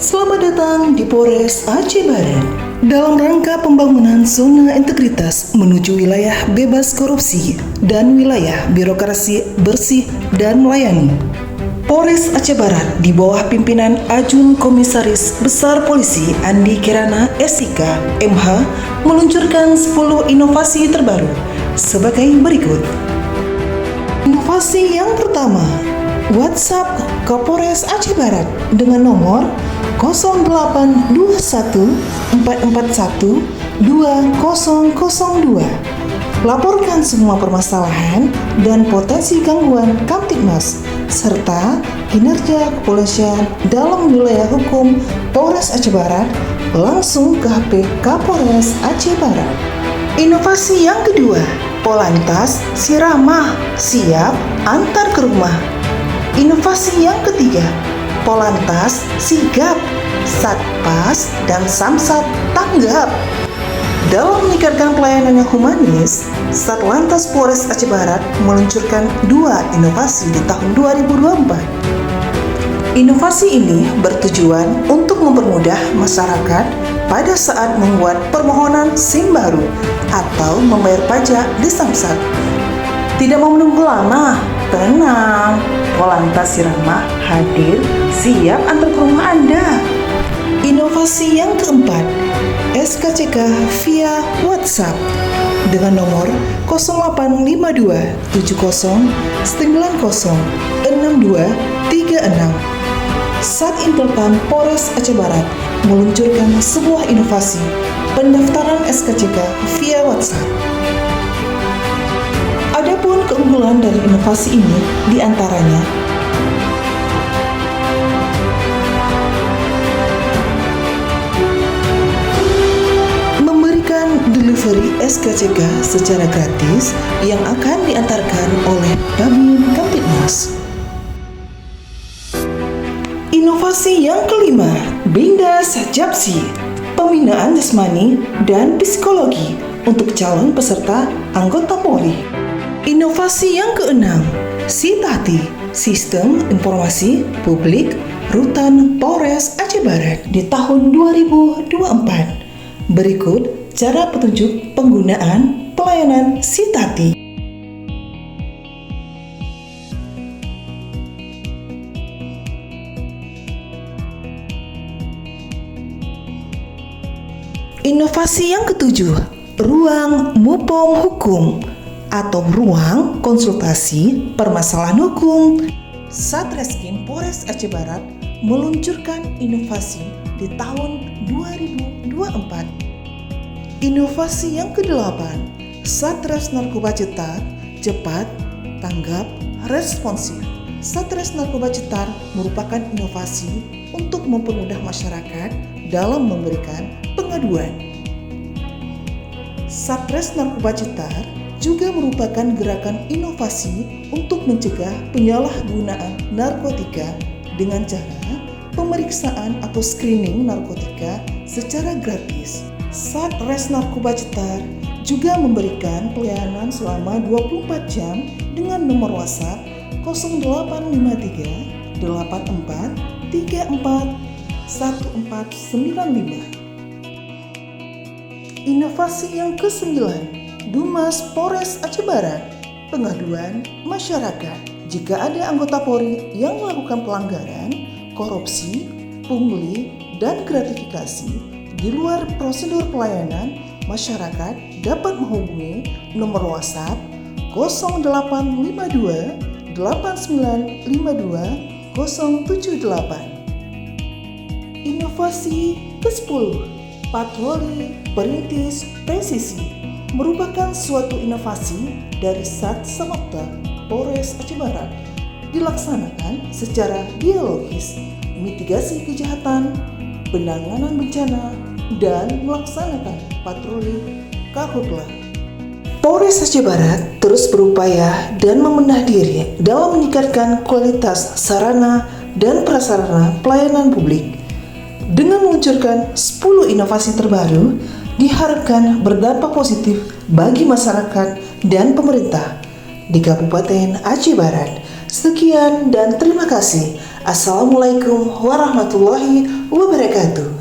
Selamat datang di Polres Aceh Barat. Dalam rangka pembangunan zona integritas menuju wilayah bebas korupsi dan wilayah birokrasi bersih dan melayani, Polres Aceh Barat di bawah pimpinan Ajun Komisaris Besar Polisi Andi Kirana SIK MH meluncurkan 10 inovasi terbaru sebagai berikut. Inovasi yang pertama, WhatsApp Kapolres Aceh Barat dengan nomor 0821 441 2002. Laporkan semua permasalahan dan potensi gangguan Kamtibmas serta kinerja kepolisian dalam wilayah hukum Polres Aceh Barat langsung ke HP Kapolres Aceh Barat. Inovasi yang kedua, Polantas Si Ramah siap antar ke rumah. Inovasi yang ketiga, Polantas sigap, Satpas dan Samsat tanggap. Dalam meningkatkan pelayanan yang humanis, Satlantas Polres Aceh Barat meluncurkan 2 inovasi di tahun 2024. Inovasi ini bertujuan untuk mempermudah masyarakat pada saat membuat permohonan SIM baru atau membayar pajak di Samsat. Tidak mau menunggu lama, tenang, Polantas Si Ramah hadir siap antar ke rumah Anda. Inovasi yang keempat, SKCK via WhatsApp dengan nomor 0852 70 90 6236. Satintelkam Polres Aceh Barat meluncurkan sebuah inovasi pendaftaran SKCK via WhatsApp. Adapun keunggulan dari inovasi ini diantaranya memberikan delivery SKCK secara gratis yang akan diantarkan oleh Babin Kamtibmas. Inovasi yang kelima, Bindas Japsi, pembinaan jasmani dan psikologi untuk calon peserta anggota Polri. Inovasi yang keenam, Sitati, Sistem Informasi Publik Rutan Polres Aceh Barat di tahun 2024. Berikut cara petunjuk penggunaan pelayanan Sitati. Inovasi yang ketujuh, Ruang Mupom Hukum atau Ruang Konsultasi Permasalahan Hukum. Satreskrim Polres Aceh Barat meluncurkan inovasi di tahun 2024. Inovasi yang kedelapan, Satres Narkoba Cetar, cepat, tanggap, responsif. Satres Narkoba Cetar merupakan inovasi untuk mempermudah masyarakat dalam memberikan pengaduan. Satres Narkoba Cetar juga merupakan gerakan inovasi untuk mencegah penyalahgunaan narkotika dengan cara pemeriksaan atau screening narkotika secara gratis. Satres Narkoba Cetar juga memberikan pelayanan selama 24 jam dengan nomor WhatsApp 0853 84 34 1495. Inovasi yang ke-9, Dumas Polres Aceh Barat, pengaduan masyarakat. Jika ada anggota Polri yang melakukan pelanggaran, korupsi, pungli, dan gratifikasi di luar prosedur pelayanan, masyarakat dapat menghubungi nomor WhatsApp 0852 8952 078. Inovasi ke-10, Patroli Perintis Presisi, merupakan suatu inovasi dari Sat Samapta Polres Aceh Barat, dilaksanakan secara dialogis, mitigasi kejahatan, penanganan bencana, dan melaksanakan patroli karhutlah. Polres Aceh Barat terus berupaya dan membenah diri dalam meningkatkan kualitas sarana dan prasarana pelayanan publik. Dengan meluncurkan 10 inovasi terbaru, diharapkan berdampak positif bagi masyarakat dan pemerintah di Kabupaten Aceh Barat. Sekian dan terima kasih. Assalamualaikum warahmatullahi wabarakatuh.